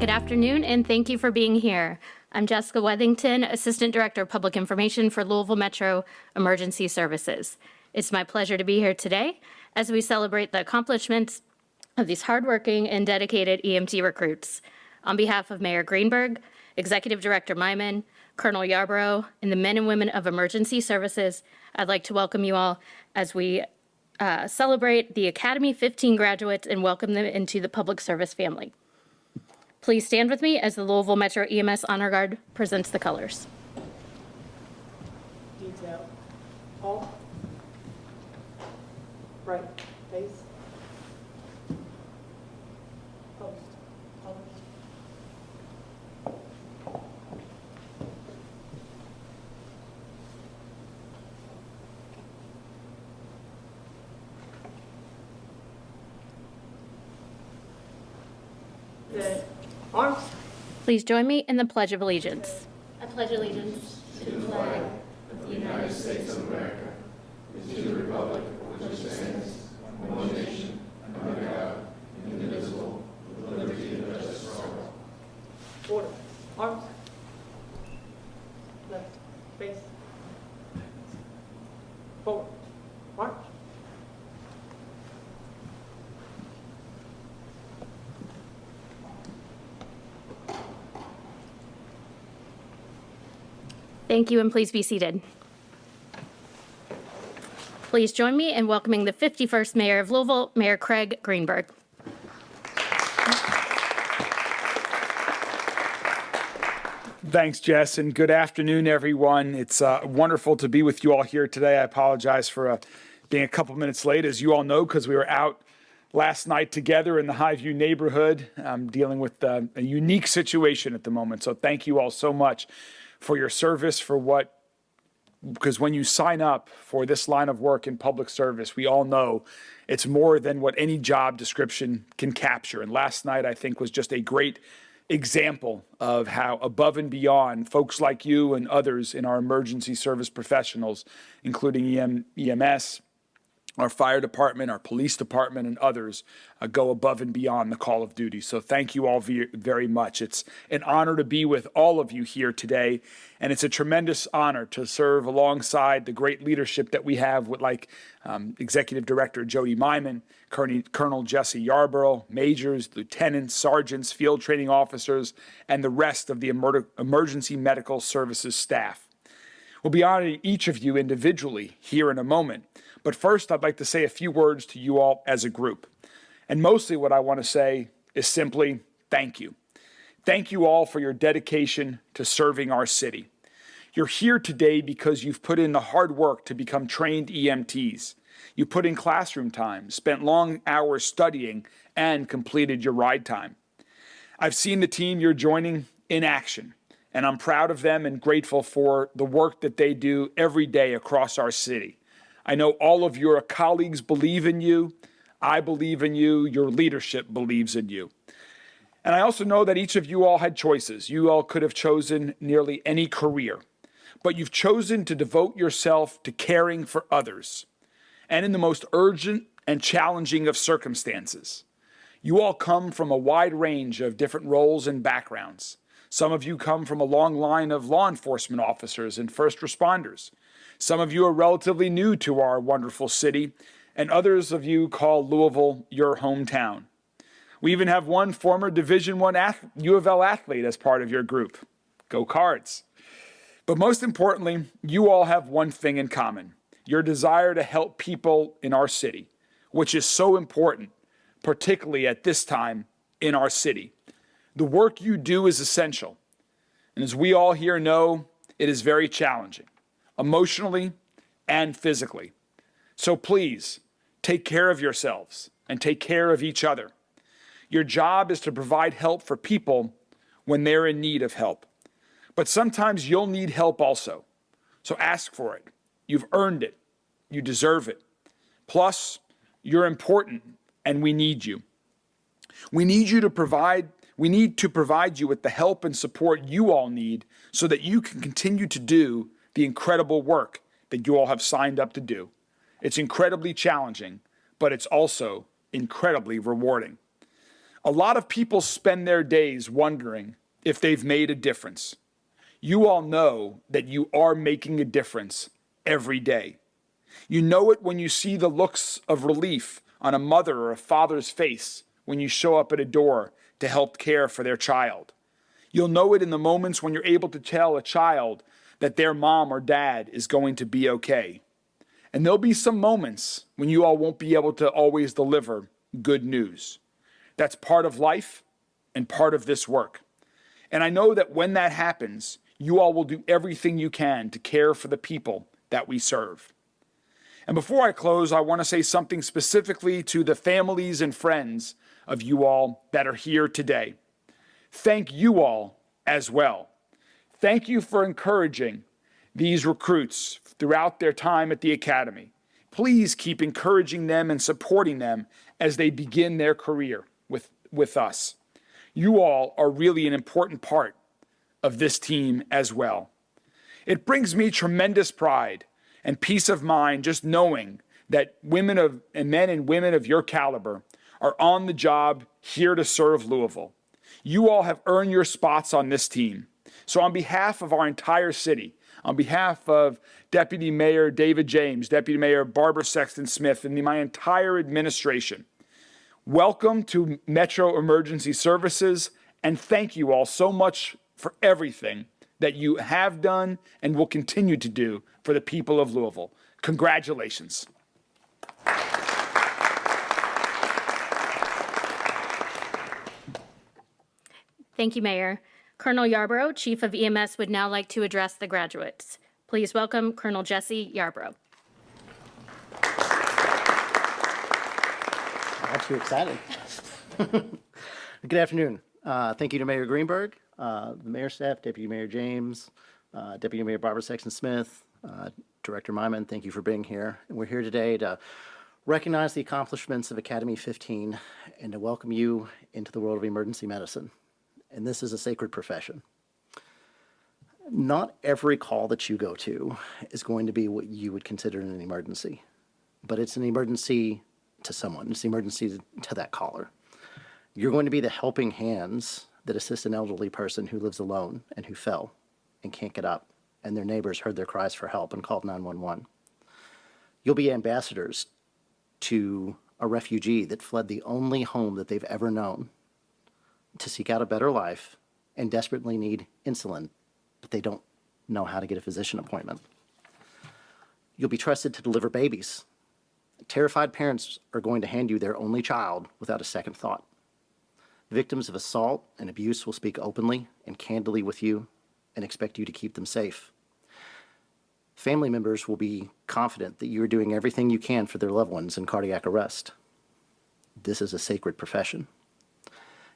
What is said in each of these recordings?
Good afternoon, and thank you for being here. I'm Jessica Wethington, Assistant Director of Public Information for Louisville Metro Emergency Services. It's my pleasure to be here today as we celebrate the accomplishments of these hardworking and dedicated EMT recruits. On behalf of Mayor Greenberg, Executive Director Myman, Colonel Yarborough, and the men and women of emergency services, I'd like to welcome you all as we celebrate the Academy 15 graduates and welcome them into the public service family. Please stand with me as the Louisville Metro EMS Honor Guard presents the colors. Detail. Halt. Right. Face. Post. Colors. Good. Arms. Please join me in the Pledge of Allegiance. I pledge allegiance to the flag of the United States of America and to the republic for which it stands, one nation, under God, indivisible, with liberty and justice for all. Order. Arms. Left. Face. Forward. March. Thank you, and please be seated. Please join me in welcoming the 51st Mayor of Louisville, Mayor Craig Greenberg. Thanks, Jess, and good afternoon, everyone. It's wonderful to be with you all here today. I apologize for being a couple minutes late, as you all know, because we were out last night together in the Highview neighborhood, dealing with a unique situation at the moment. So thank you all so much for your service, because when you sign up for this line of work in public service, we all know it's more than what any job description can capture. And last night, I think, was just a great example of how above and beyond folks like you and others in our emergency service professionals, including EMS, our fire department, our police department, and others go above and beyond the call of duty. So thank you all very much. It's an honor to be with all of you here today, and it's a tremendous honor to serve alongside the great leadership that we have with Executive Director Jody Myman, Colonel Jesse Yarborough, majors, lieutenants, sergeants, field training officers, and the rest of the emergency medical services staff. We'll be honoring each of you individually here in a moment. But first, I'd like to say a few words to you all as a group. And mostly what I want to say is simply thank you. Thank you all for your dedication to serving our city. You're here today because you've put in the hard work to become trained EMTs. You put in classroom time, spent long hours studying, and completed your ride time. I've seen the team you're joining in action, and I'm proud of them and grateful for the work that they do every day across our city. I know all of your colleagues believe in you. I believe in you. Your leadership believes in you. And I also know that each of you all had choices. You all could have chosen nearly any career, but you've chosen to devote yourself to caring for others, and in the most urgent and challenging of circumstances. You all come from a wide range of different roles and backgrounds. Some of you come from a long line of law enforcement officers and first responders. Some of you are relatively new to our wonderful city, and others of you call Louisville your hometown. We even have one former Division I U of L athlete as part of your group. Go Cards. But most importantly, you all have one thing in common: your desire to help people in our city, which is so important, particularly at this time in our city. The work you do is essential, and as we all here know, it is very challenging, emotionally and physically. So please, take care of yourselves and take care of each other. Your job is to provide help for people when they're in need of help. But sometimes you'll need help also. So ask for it. You've earned it. You deserve it. Plus, you're important and we need you. We need to provide you with the help and support you all need so that you can continue to do the incredible work that you all have signed up to do. It's incredibly challenging, but it's also incredibly rewarding. A lot of people spend their days wondering if they've made a difference. You all know that you are making a difference every day. You know it when you see the looks of relief on a mother or a father's face when you show up at a door to help care for their child. You'll know it in the moments when you're able to tell a child that their mom or dad is going to be okay. And there'll be some moments when you all won't be able to always deliver good news. That's part of life and part of this work. And I know that when that happens, you all will do everything you can to care for the people that we serve. And before I close, I want to say something specifically to the families and friends of you all that are here today. Thank you all as well. Thank you for encouraging these recruits throughout their time at the Academy. Please keep encouraging them and supporting them as they begin their career with us. You all are really an important part of this team as well. It brings me tremendous pride and peace of mind just knowing that men and women of your caliber are on the job here to serve Louisville. You all have earned your spots on this team. So on behalf of our entire city, on behalf of Deputy Mayor David James, Deputy Mayor Barbara Sexton Smith, and my entire administration, welcome to Metro Emergency Services, and thank you all so much for everything that you have done and will continue to do for the people of Louisville. Congratulations. Thank you, Mayor. Colonel Yarborough, Chief of EMS, would now like to address the graduates. Please welcome Colonel Jesse Yarborough. Got you excited. Good afternoon. Thank you to Mayor Greenberg, the mayor staff, Deputy Mayor James, Deputy Mayor Barbara Sexton Smith, Director Myman, thank you for being here. And we're here today to recognize the accomplishments of Academy 15 and to welcome you into the world of emergency medicine. And this is a sacred profession. Not every call that you go to is going to be what you would consider an emergency, but it's an emergency to someone. It's an emergency to that caller. You're going to be the helping hands that assist an elderly person who lives alone and who fell and can't get up, and their neighbors heard their cries for help and called 911. You'll be ambassadors to a refugee that fled the only home that they've ever known to seek out a better life and desperately need insulin, but they don't know how to get a physician appointment. You'll be trusted to deliver babies. Terrified parents are going to hand you their only child without a second thought. Victims of assault and abuse will speak openly and candidly with you and expect you to keep them safe. Family members will be confident that you are doing everything you can for their loved ones in cardiac arrest. This is a sacred profession.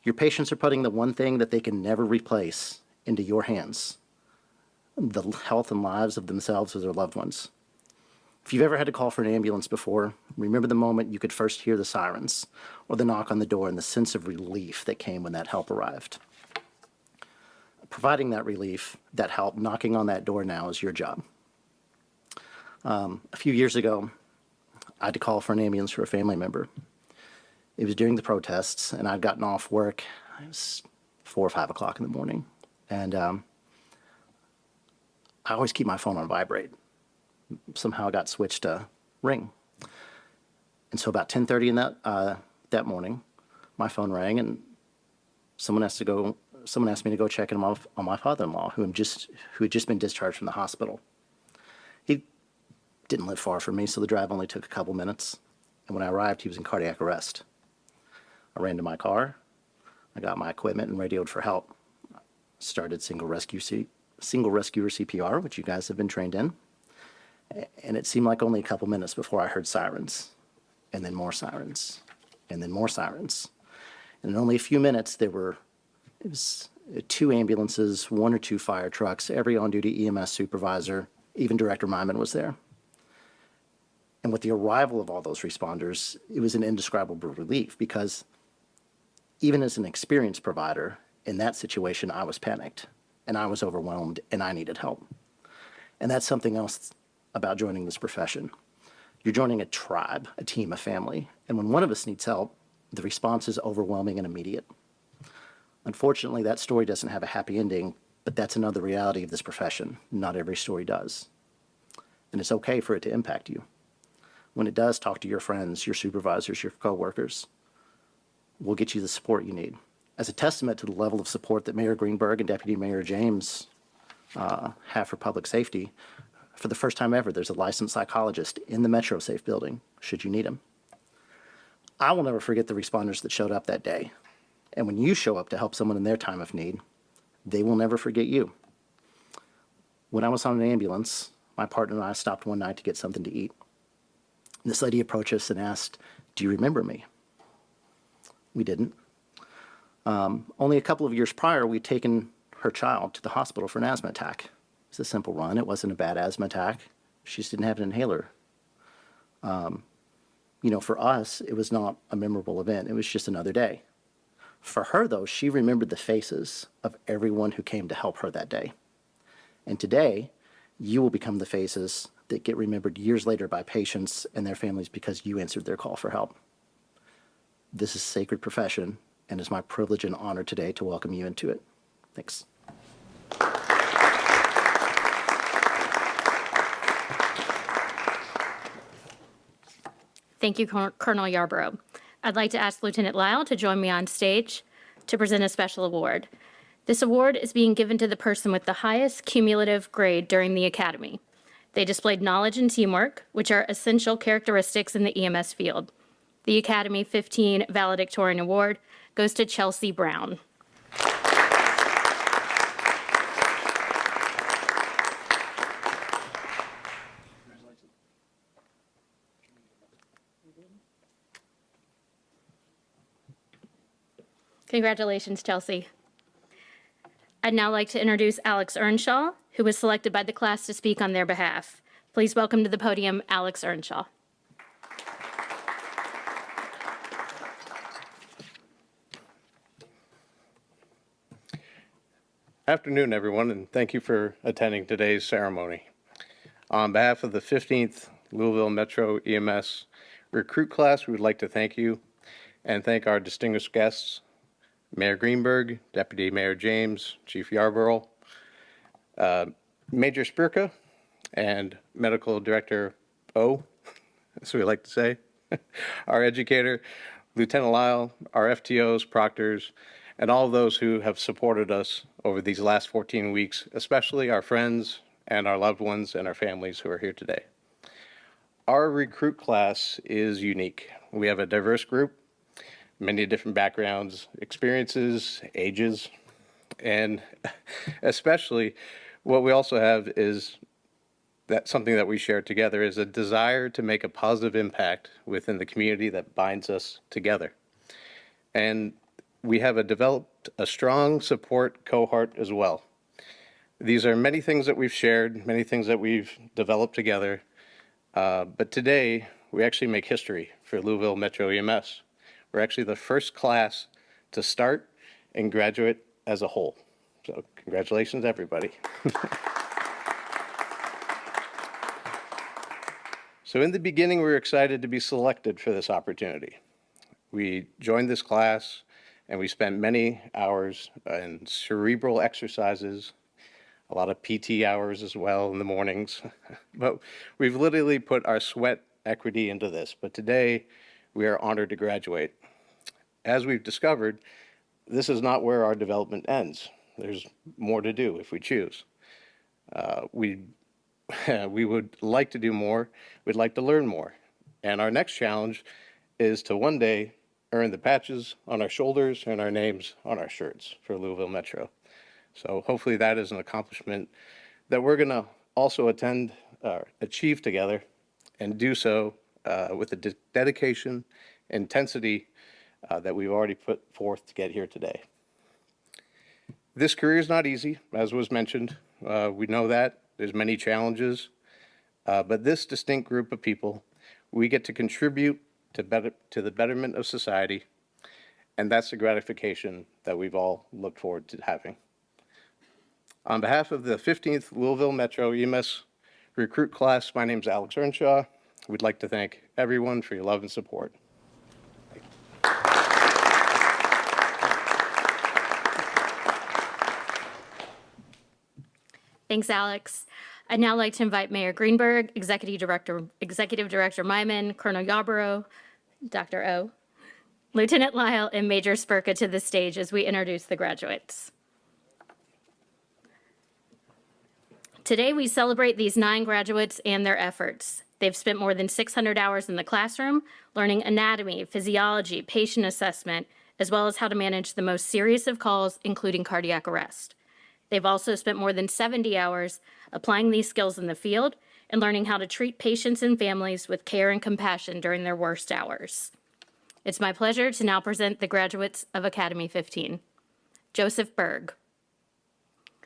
Your patients are putting the one thing that they can never replace into your hands, the health and lives of themselves or their loved ones. If you've ever had to call for an ambulance before, remember the moment you could first hear the sirens or the knock on the door and the sense of relief that came when that help arrived. Providing that relief, that help, knocking on that door now is your job. A few years ago, I had to call for an ambulance for a family member. It was during the protests, and I'd gotten off work. It was 4 or 5 o'clock in the morning, and I always keep my phone on vibrate. Somehow it got switched to ring. And so about 10:30 in that morning, my phone rang, and someone asked me to go check in on my father-in-law, who had just been discharged from the hospital. He didn't live far from me, so the drive only took a couple minutes. And when I arrived, he was in cardiac arrest. I ran to my car, I got my equipment and radioed for help. Started single rescuer CPR, which you guys have been trained in. And it seemed like only a couple minutes before I heard sirens, and then more sirens, and then more sirens. And in only a few minutes, it was 2 ambulances, 1 or 2 fire trucks, every on-duty EMS supervisor, even Director Myman was there. And with the arrival of all those responders, it was an indescribable relief because even as an experienced provider, in that situation, I was panicked and I was overwhelmed and I needed help. And that's something else about joining this profession. You're joining a tribe, a team, a family. And when one of us needs help, The response is overwhelming and immediate. Unfortunately, that story doesn't have a happy ending, but that's another reality of this profession. Not every story does. And it's okay for it to impact you. When it does, talk to your friends, your supervisors, your coworkers. We'll get you the support you need. As a testament to the level of support that Mayor Greenberg and Deputy Mayor James have for public safety, for the first time ever, there's a licensed psychologist in the Metro Safe building, should you need him. I will never forget the responders that showed up that day. And when you show up to help someone in their time of need, they will never forget you. When I was on an ambulance, my partner and I stopped one night to get something to eat. This lady approached us and asked, "Do you remember me?" We didn't. Only a couple of years prior, we'd taken her child to the hospital for an asthma attack. It was a simple run. It wasn't a bad asthma attack. She just didn't have an inhaler. For us, it was not a memorable event. It was just another day. For her, though, she remembered the faces of everyone who came to help her that day. And today, you will become the faces that get remembered years later by patients and their families because you answered their call for help. This is a sacred profession, and it's my privilege and honor today to welcome you into it. Thanks. Thank you, Colonel Yarborough. I'd like to ask Lieutenant Lyle to join me on stage to present a special award. This award is being given to the person with the highest cumulative grade during the Academy. They displayed knowledge and teamwork, which are essential characteristics in the EMS field. The Academy 15 Valedictorian Award goes to Chelsea Brown. Congratulations, Chelsea. I'd now like to introduce Alex Earnshaw, who was selected by the class to speak on their behalf. Please welcome to the podium, Alex Earnshaw. Afternoon, everyone, and thank you for attending today's ceremony. On behalf of the 15th Louisville Metro EMS recruit class, we would like to thank you and thank our distinguished guests, Mayor Greenberg, Deputy Mayor James, Chief Yarborough, Major Spirka, and Medical Director O, as we like to say, our educator, Lieutenant Lyle, our FTOs, proctors, and all those who have supported us over these last 14 weeks, especially our friends and our loved ones and our families who are here today. Our recruit class is unique. We have a diverse group, many different backgrounds, experiences, ages, and especially what we also have is that something that we share together is a desire to make a positive impact within the community that binds us together. And we have developed a strong support cohort as well. These are many things that we've shared, many things that we've developed together, but today we actually make history for Louisville Metro EMS. We're actually the first class to start and graduate as a whole. So congratulations, everybody. So in the beginning, we were excited to be selected for this opportunity. We joined this class and we spent many hours in cerebral exercises, a lot of PT hours as well in the mornings. But we've literally put our sweat equity into this. But today, we are honored to graduate. As we've discovered, this is not where our development ends. There's more to do if we choose. We would like to do more. We'd like to learn more. And our next challenge is to one day earn the patches on our shoulders and our names on our shirts for Louisville Metro. So hopefully that is an accomplishment that we're going to also achieve together and do so with the dedication, intensity that we've already put forth to get here today. This career is not easy, as was mentioned. We know that. There's many challenges. But this distinct group of people, we get to contribute to the betterment of society, and that's the gratification that we've all looked forward to having. On behalf of the 15th Louisville Metro EMS recruit class, my name is Alex Earnshaw. We'd like to thank everyone for your love and support. Thanks, Alex. I'd now like to invite Mayor Greenberg, Executive Director Myman, Colonel Yarborough, Dr. O, Lieutenant Lyle, and Major Spurka to the stage as we introduce the graduates. Today, we celebrate these 9 graduates and their efforts. They've spent more than 600 hours in the classroom learning anatomy, physiology, patient assessment, as well as how to manage the most serious of calls, including cardiac arrest. They've also spent more than 70 hours applying these skills in the field and learning how to treat patients and families with care and compassion during their worst hours. It's my pleasure to now present the graduates of Academy 15. Joseph Berg.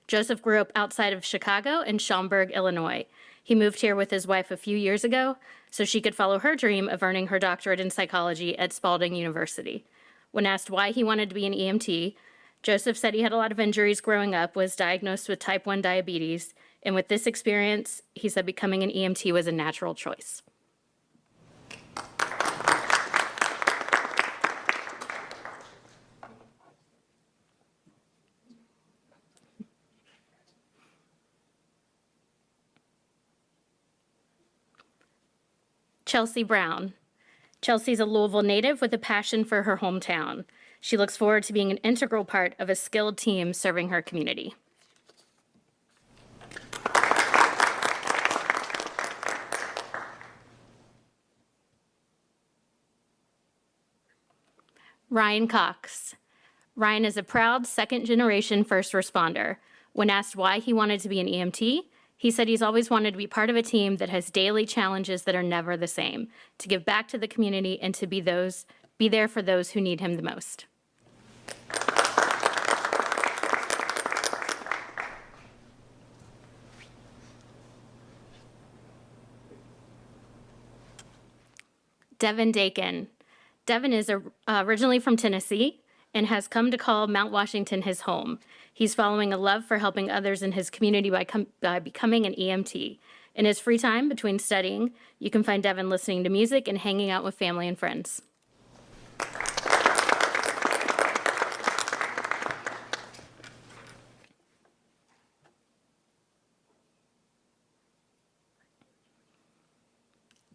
Joseph grew up outside of Chicago in Schaumburg, Illinois. He moved here with his wife a few years ago so she could follow her dream of earning her doctorate in psychology at Spalding University. When asked why he wanted to be an EMT, Joseph said he had a lot of injuries growing up, was diagnosed with type 1 diabetes, and with this experience, he said becoming an EMT was a natural choice. Chelsea Brown. Chelsea's a Louisville native with a passion for her hometown. She looks forward to being an integral part of a skilled team serving her community. Ryan Cox. Ryan is a proud second-generation first responder. When asked why he wanted to be an EMT, he said he's always wanted to be part of a team that has daily challenges that are never the same, to give back to the community and to be there for those who need him the most. Devin Dakin. Devin is originally from Tennessee and has come to call Mount Washington his home. He's following a love for helping others in his community by becoming an EMT. In his free time between studying, you can find Devin listening to music and hanging out with family and friends.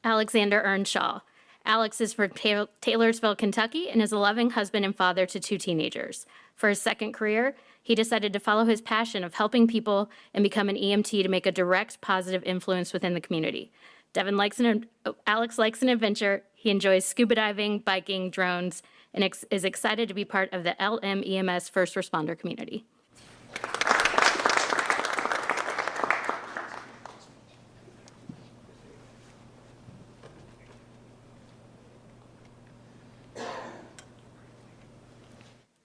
Alexander Earnshaw. Alex is from Taylorsville, Kentucky, and is a loving husband and father to 2 teenagers. For his second career, he decided to follow his passion of helping people and become an EMT to make a direct, positive influence within the community. Alex likes an adventure. He enjoys scuba diving, biking, drones, and is excited to be part of the EMS first responder community.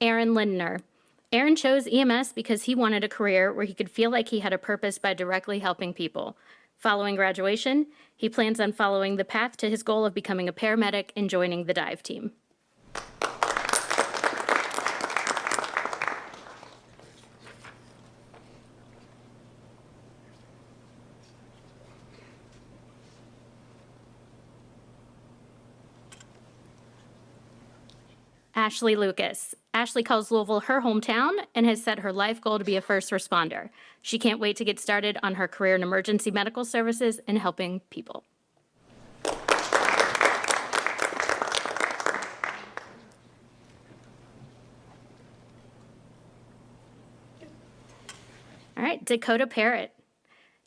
Aaron Lindner. Aaron chose EMS because he wanted a career where he could feel like he had a purpose by directly helping people. Following graduation, he plans on following the path to his goal of becoming a paramedic and joining the dive team. Ashley Lucas. Ashley calls Louisville her hometown and has set her life goal to be a first responder. She can't wait to get started on her career in emergency medical services and helping people. All right, Dakota Parrott.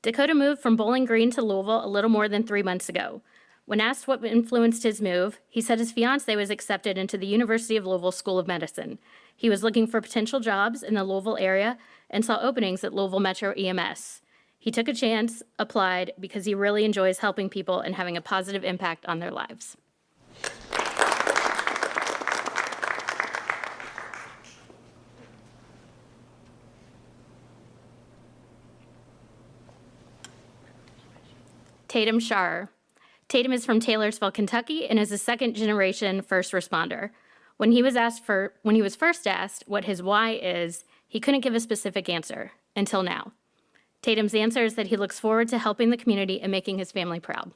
Dakota moved from Bowling Green to Louisville a little more than 3 months ago. When asked what influenced his move, he said his fiancée was accepted into the University of Louisville School of Medicine. He was looking for potential jobs in the Louisville area and saw openings at Louisville Metro EMS. He took a chance, applied, because he really enjoys helping people and having a positive impact on their lives. Tatum Shar. Tatum is from Taylorsville, Kentucky, and is a second-generation first responder. When he was first asked what his why is, he couldn't give a specific answer, until now. Tatum's answer is that he looks forward to helping the community and making his family proud.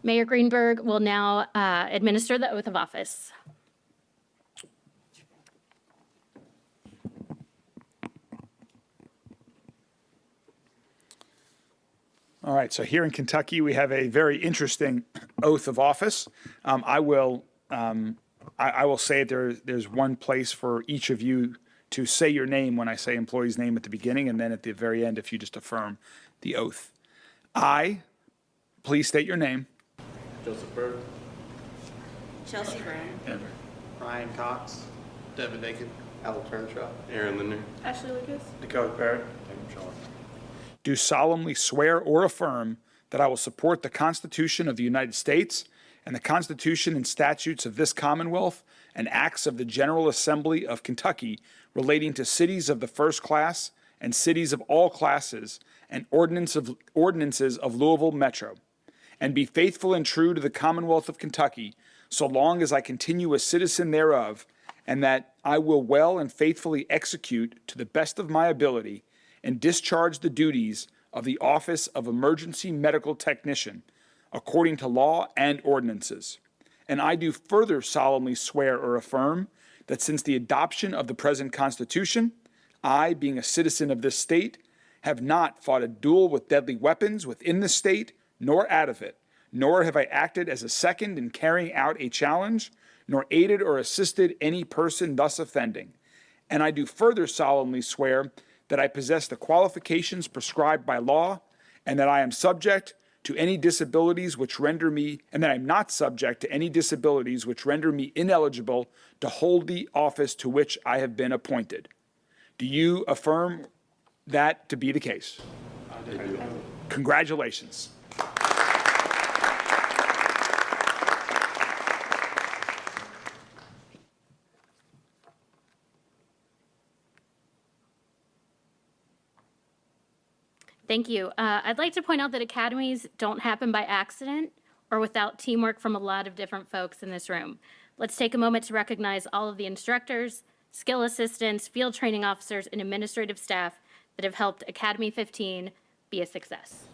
Mayor Greenberg will now administer the oath of office. All right, so here in Kentucky, we have a very interesting oath of office. I will say there's one place for each of you to say your name when I say employee's name at the beginning, and then at the very end, if you just affirm the oath. Please state your name. Joseph Burke. Chelsea Brown. Ryan Cox. Devin Dakin. Al Turnshaw. Aaron Linder. Ashley Lucas. Dakota Parrott. Do solemnly swear or affirm that I will support the Constitution of the United States and the Constitution and statutes of this Commonwealth and acts of the General Assembly of Kentucky relating to cities of the first class and cities of all classes and ordinances of Louisville Metro, and be faithful and true to the Commonwealth of Kentucky so long as I continue a citizen thereof, and that I will well and faithfully execute to the best of my ability and discharge the duties of the office of Emergency Medical Technician according to law and ordinances. And I do further solemnly swear or affirm that since the adoption of the present Constitution, I, being a citizen of this state, have not fought a duel with deadly weapons within the state nor out of it, nor have I acted as a second in carrying out a challenge, nor aided or assisted any person thus offending. And I do further solemnly swear that I possess the qualifications prescribed by law, and that I am subject to any disabilities which render me, and that I am not subject to any disabilities which render me ineligible to hold the office to which I have been appointed. Do you affirm that to be the case? I do. Congratulations. Thank you. I'd like to point out that academies don't happen by accident or without teamwork from a lot of different folks in this room. Let's take a moment to recognize all of the instructors, skill assistants, field training officers, and administrative staff that have helped Academy 15 be a success.